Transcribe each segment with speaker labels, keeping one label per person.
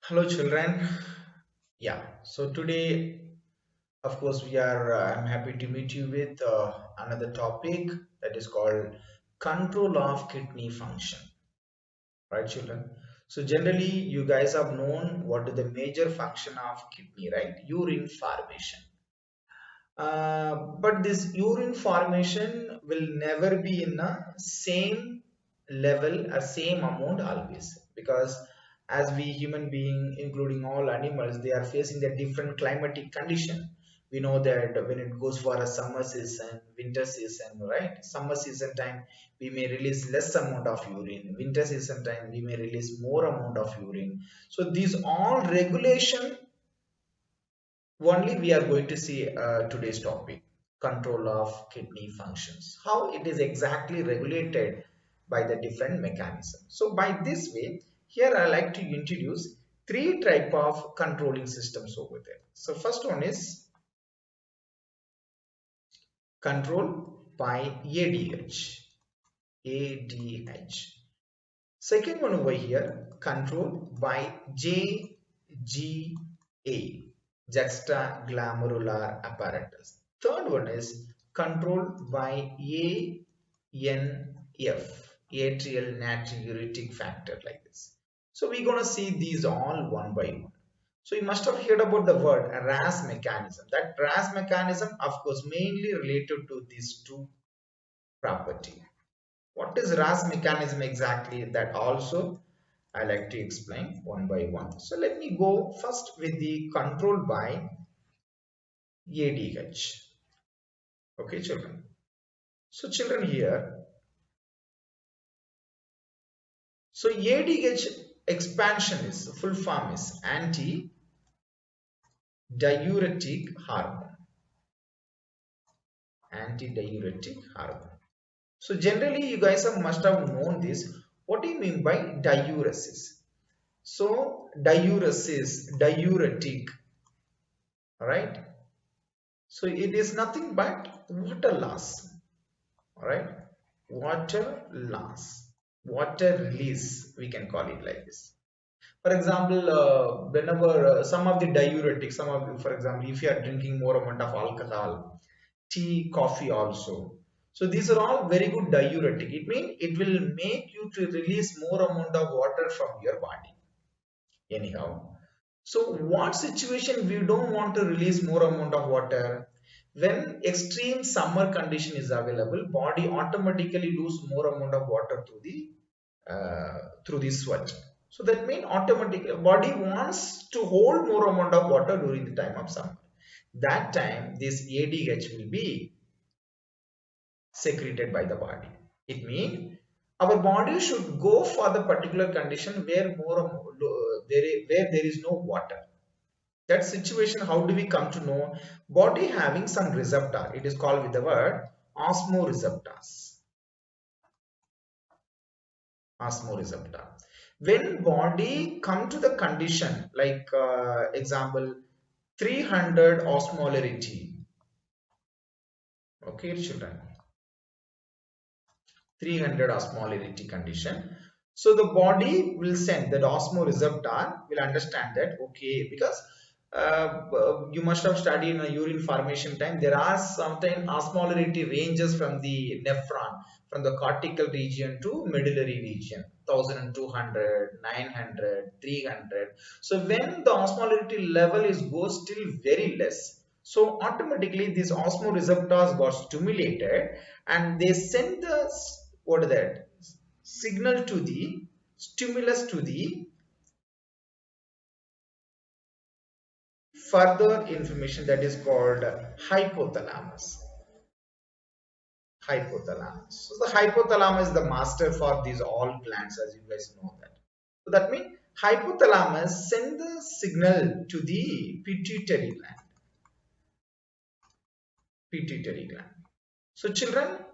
Speaker 1: Hello, children. Yeah, so today, of course, I'm happy to meet you with another topic that is called control of kidney function, right, children? So, generally, you guys have known what is the major function of kidney, right? Urine formation. But this urine formation will never be in a same level or same amount always, because as we human being including all animals, they are facing the different climatic condition. We know that when it goes for a summer season, winter season, right? Summer season time we may release less amount of urine, winter season time we may release more amount of urine. So these all regulation only we are going to see today's topic, control of kidney functions, how it is exactly regulated by the different mechanisms. So by this way, here I like to introduce three type of controlling systems over there. So first one is control by ADH. Second one over here, control by JGA, juxtaglomerular apparatus. Third one is controlled by ANF, atrial natriuretic factor, like this. So we're going to see these all one by one. So you must have heard about the word RAAS mechanism. That RAAS mechanism, of course, mainly related to these two property. What is RAAS mechanism exactly? That also I like to explain one by one. So let me go first with the control by ADH. Okay, children. So children here, so ADH expansion is full form is anti-diuretic hormone. Anti-diuretic hormone. So generally you guys must have known this. What do you mean by diuresis? So diuresis, diuretic, alright? So it is nothing but water loss, alright? Water loss, water release, we can call it like this. For example, whenever some of the diuretics, for example, if you are drinking more amount of alcohol, tea, coffee also. So these are all very good diuretic. It means it will make you to release more amount of water from your body. Anyhow, so what situation we don't want to release more amount of water? When extreme summer condition is available, body automatically lose more amount of water through the sweat. So that means automatically body wants to hold more amount of water during the time of summer. That time this ADH will be secreted by the body. It means our body should go for the particular condition where where there is no water. That situation, how do we come to know? Body having some receptor. It is called with the word osmoreceptors. Osmoreceptor. When body come to the condition like example 300 osmolarity. Okay, children. 300 osmolarity condition. So the body will send that osmoreceptor will understand that, okay, because you must have studied in a urine formation time, there are sometimes osmolarity ranges from the nephron, from the cortical region to medullary region, 1200, 900, 300. So when the osmolarity level is goes still very less, so automatically these osmoreceptors got stimulated and they send the what is that signal to the stimulus to the further information that is called hypothalamus. Hypothalamus. So the hypothalamus is the master for these all glands, as you guys know that. So that means hypothalamus send the signal to the pituitary gland. Pituitary gland. So children,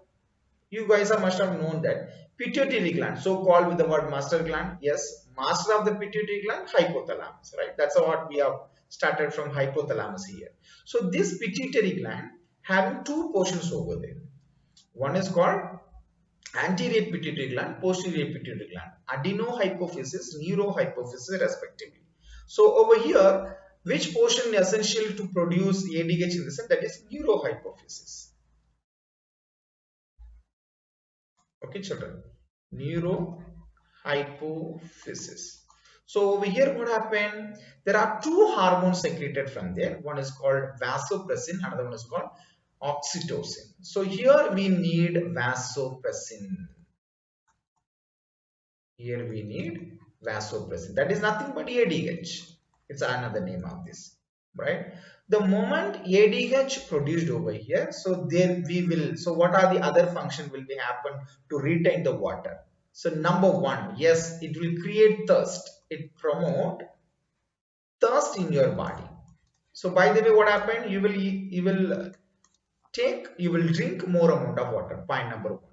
Speaker 1: you guys must have known that pituitary gland, so called with the word master gland. Yes, master of the pituitary gland, hypothalamus, right? That's what we have started from hypothalamus here. So this pituitary gland having two portions over there. One is called anterior pituitary gland, posterior pituitary gland, adenohypophysis, neurohypophysis respectively. So over here, which portion is essential to produce ADH in the cell? That is neurohypophysis. Okay, children. Neurohypophysis. So over here, what happened? There are two hormones secreted from there. One is called vasopressin, another one is called oxytocin. So here we need vasopressin. Here we need vasopressin. That is nothing but ADH. It's another name of this, right? The moment ADH produced over here, so there we will. So what are the other function will be happen to retain the water? So number one, yes, it will create thirst. It promote thirst in your body. So by the way, what happened? You will drink more amount of water. Point number one.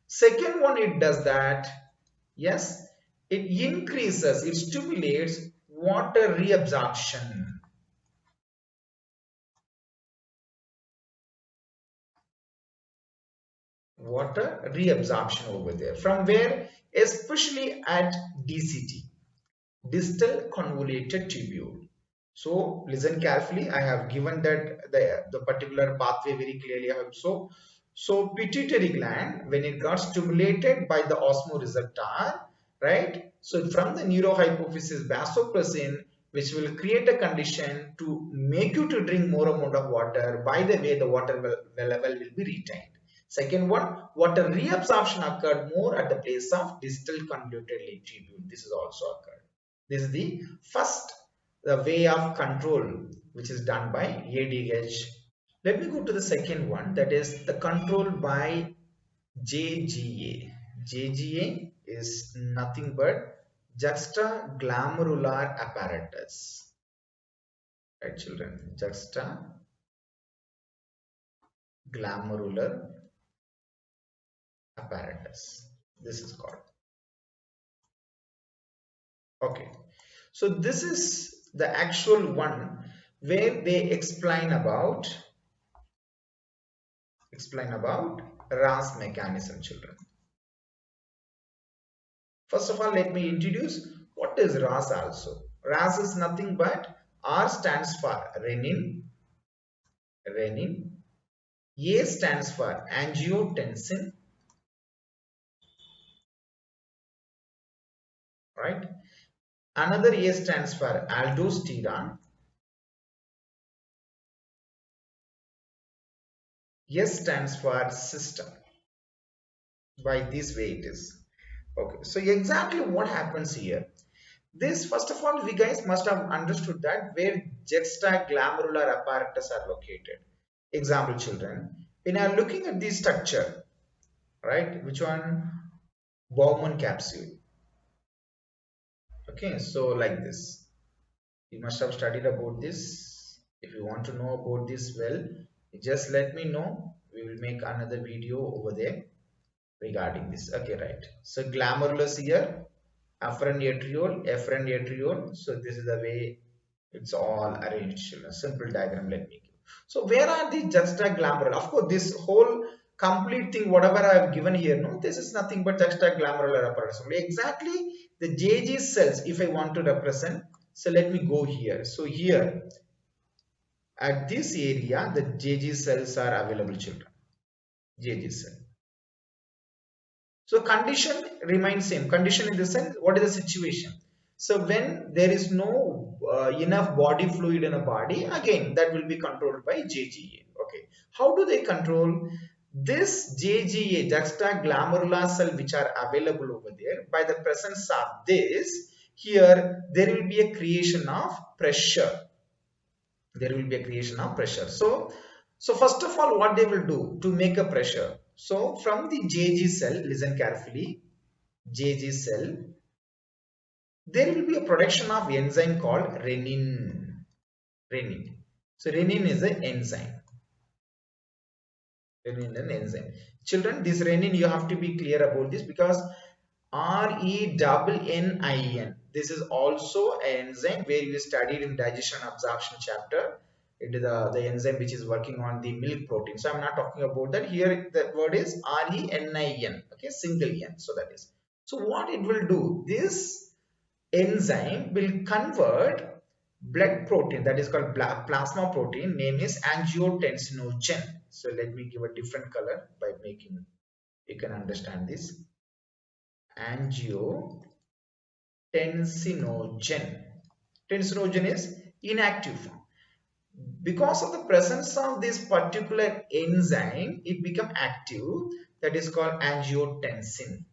Speaker 1: Second one, it does that. Yes, it increases, it stimulates water reabsorption. Water reabsorption over there. From where? Especially at DCT, distal convoluted tubule. So listen carefully. I have given that the particular pathway very clearly. I hope so. So pituitary gland, when it got stimulated by the osmoreceptor, right? So from the neurohypophysis, vasopressin, which will create a condition to make you to drink more amount of water. By the way, the water level will be retained. Second one, water reabsorption occurred more at the place of distal convoluted tubule. This is also occurred. This is the first way of control which is done by ADH. Let me go to the second one, that is the control by JGA. JGA is nothing but juxtaglomerular apparatus. Right, children? Juxtaglomerular apparatus. This is called. Okay. So this is the actual one where they explain about RAAS mechanism, children. First of all, let me introduce what is RAAS also. RAAS is nothing but R stands for renin. A stands for angiotensin, right? Another A stands for aldosterone. S stands for system. By this way it is. Okay, so exactly what happens here? This, first of all, we guys must have understood that where juxtaglomerular apparatus are located. Example, children, when you are looking at this structure, right? Which one? Bowman capsule. Okay, so like this. You must have studied about this. If you want to know about this well, just let me know. We will make another video over there regarding this. Okay, right. So glomerulus here, afferent atriole. So this is the way it's all arranged. A simple diagram. Let me give. So where are the juxtaglomerular? Of course, this whole complete thing, whatever I have given here, no, this is nothing but juxtaglomerular apparatus. Exactly the JG cells. If I want to represent, so let me go here. So here at this area, the JG cells are available, children. JG cell. So condition remains same. Condition in the sense, what is the situation? So when there is no enough body fluid in a body, again that will be controlled by JGA. Okay. How do they control? This JGA, juxtaglomerular cell, which are available over there, by the presence of this, here there will be a creation of pressure. There will be a creation of pressure. So first of all, what they will do to make a pressure? So from the JG cell, listen carefully, JG cell, there will be a production of enzyme called renin. So renin is an enzyme. Children, this renin, you have to be clear about this, because RENNIN, this is also an enzyme where we studied in digestion absorption chapter. It is the enzyme which is working on the milk protein. So I'm not talking about that. Here the word is RENIN. Okay, single N. So that is. So what it will do? This enzyme will convert blood protein that is called plasma protein, name is angiotensinogen. So let me give a different color by making you can understand this. Angiotensinogen. Tensinogen is inactive form. Because of the presence of this particular enzyme, it become active. That is called angiotensin.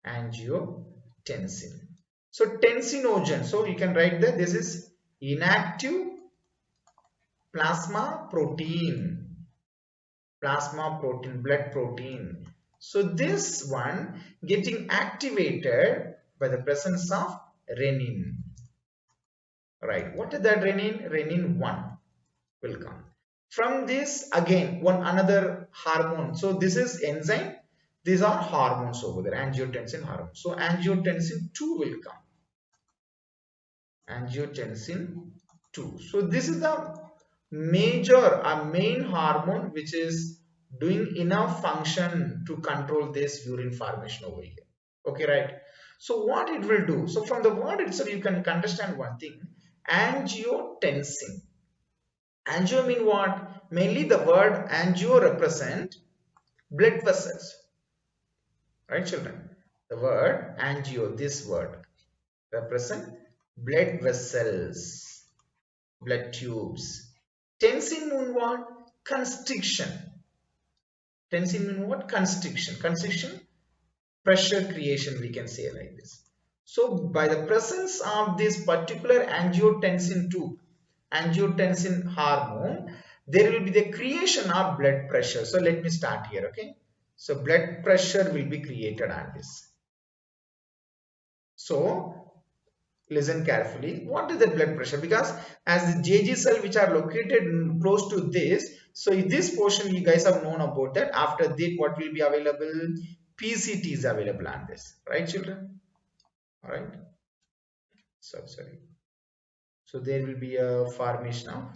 Speaker 1: Angiotensin. So tensinogen. So you can write that this is inactive plasma protein. Plasma protein, blood protein. So this one getting activated by the presence of renin. Right. What is that renin? Renin 1 will come. From this again one another hormone. So this is enzyme. These are hormones over there. Angiotensin hormone. So angiotensin 2 will come. Angiotensin 2. So this is the main hormone which is doing enough function to control this urine formation over here. Okay, right? So what it will do? So from the word itself you can understand one thing. Angiotensin. Angio mean what? Mainly the word angio represent blood vessels. Right, children? The word angio, this word, represent blood vessels, blood tubes. Tensin mean what? Constriction. Tensin mean what? Constriction. Constriction, pressure creation, we can say like this. So by the presence of this particular angiotensin 2, angiotensin hormone, there will be the creation of blood pressure. So let me start here, okay? So blood pressure will be created on this. So listen carefully. What is the blood pressure? Because as the JG cell which are located close to this, so in this portion you guys have known about that. After that, what will be available? PCT is available on this, right, children? All right. Sorry. So there will be a formation of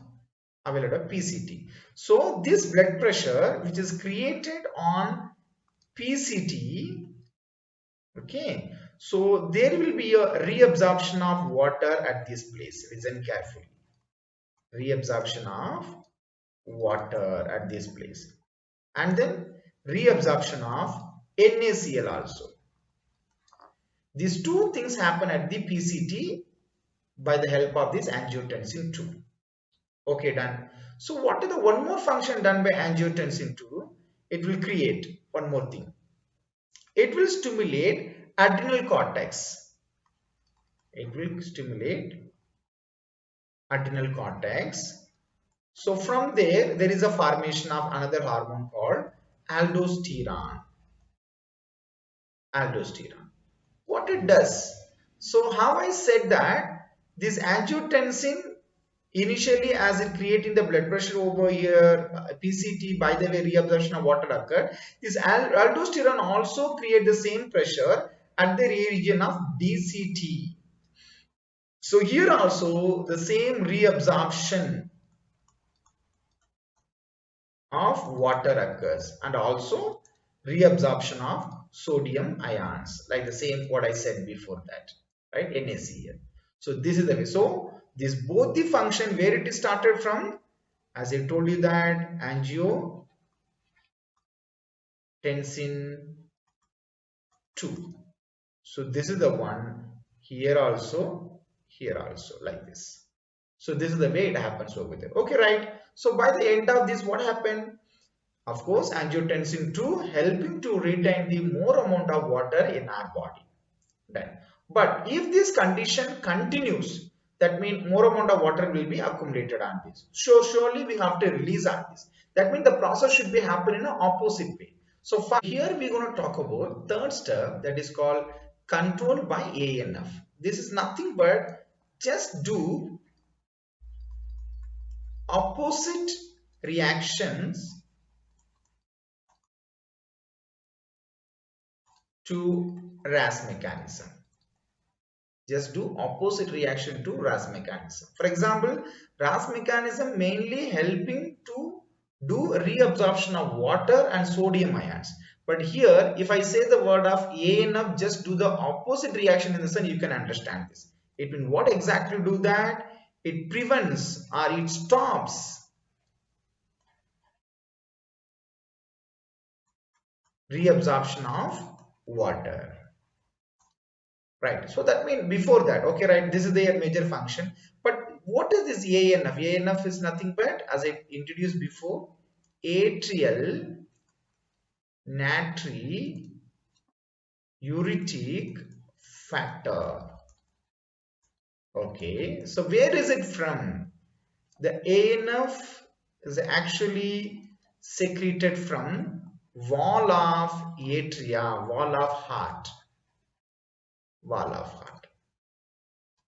Speaker 1: available PCT. So this blood pressure which is created on PCT, okay, so there will be a reabsorption of water at this place. Listen carefully. Reabsorption of water at this place, and then reabsorption of NaCl also. These two things happen at the PCT by the help of this angiotensin 2. Okay, done. So what is the one more function done by angiotensin 2? It will create one more thing. It will stimulate adrenal cortex. It will stimulate adrenal cortex. So from there is a formation of another hormone called aldosterone. Aldosterone. What it does? So how I said that this angiotensin initially as it creating the blood pressure over here, PCT, by the way reabsorption of water occurred. This aldosterone also create the same pressure at the region of DCT. So here also the same reabsorption of water occurs and also reabsorption of sodium ions, like the same what I said before that, right? NaCl. So this is the way. So this both the function where it is started from, as I told you that angiotensin 2. So this is the one here also like this. So this is the way it happens over there. Okay, right? So by the end of this, what happened? Of course, angiotensin 2 helping to retain the more amount of water in our body. Done. But if this condition continues, that means more amount of water will be accumulated on this. So surely we have to release on this. That means the process should be happening in an opposite way. So here we're going to talk about third step, that is called control by ANF. This is nothing but just do opposite reactions to RAAS mechanism. Just do opposite reaction to RAAS mechanism. For example, RAAS mechanism mainly helping to do reabsorption of water and sodium ions. But here, if I say the word of ANF, just do the opposite reaction in the sun, you can understand this. It means what exactly do that? It prevents or it stops reabsorption of water. Right. So that means before that, okay, right, this is their major function. But what is this ANF? ANF is nothing but, as I introduced before, atrial natriuretic factor. Okay, so where is it from? The ANF is actually secreted from wall of atria, wall of heart,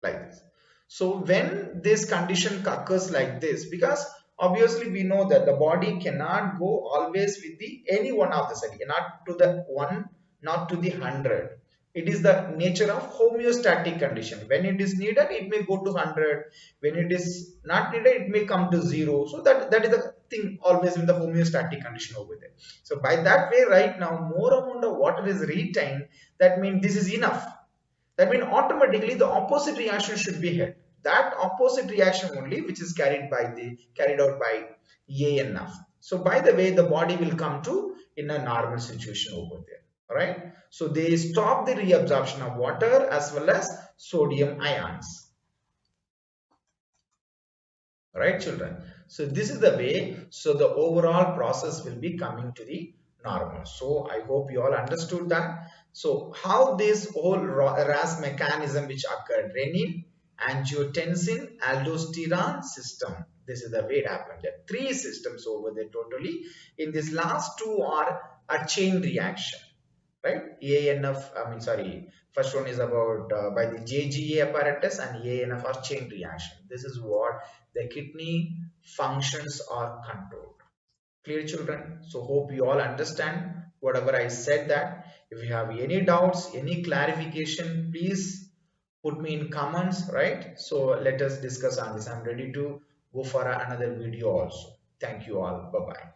Speaker 1: like this. So when this condition occurs like this, because obviously we know that the body cannot go always with the any one of the side, not to the one, not to the 100. It is the nature of homeostatic condition. When it is needed, it may go to 100. When it is not needed, it may come to 0. So that is the thing always in the homeostatic condition over there. So by that way, right now, more amount of water is retained. That means this is enough. That means automatically the opposite reaction should be held. That opposite reaction only which is carried out by ANF. So by the way, the body will come to in a normal situation over there. Alright. So they stop the reabsorption of water as well as sodium ions. Right, children? So this is the way, so the overall process will be coming to the normal. So I hope you all understood that. So how this whole RAS mechanism which occurred, renin, angiotensin, aldosterone system, this is the way it happened. There are three systems over there totally. In this last two are a chain reaction, right? ANF, I mean, sorry, first one is about by the JGA apparatus, and ANF are chain reaction. This is what the kidney functions are controlled. Clear, children? So hope you all understand whatever I said. That if you have any doubts, any clarification, please put me in comments, right? So let us discuss on this. I'm ready to go for another video also. Thank you all. Bye bye.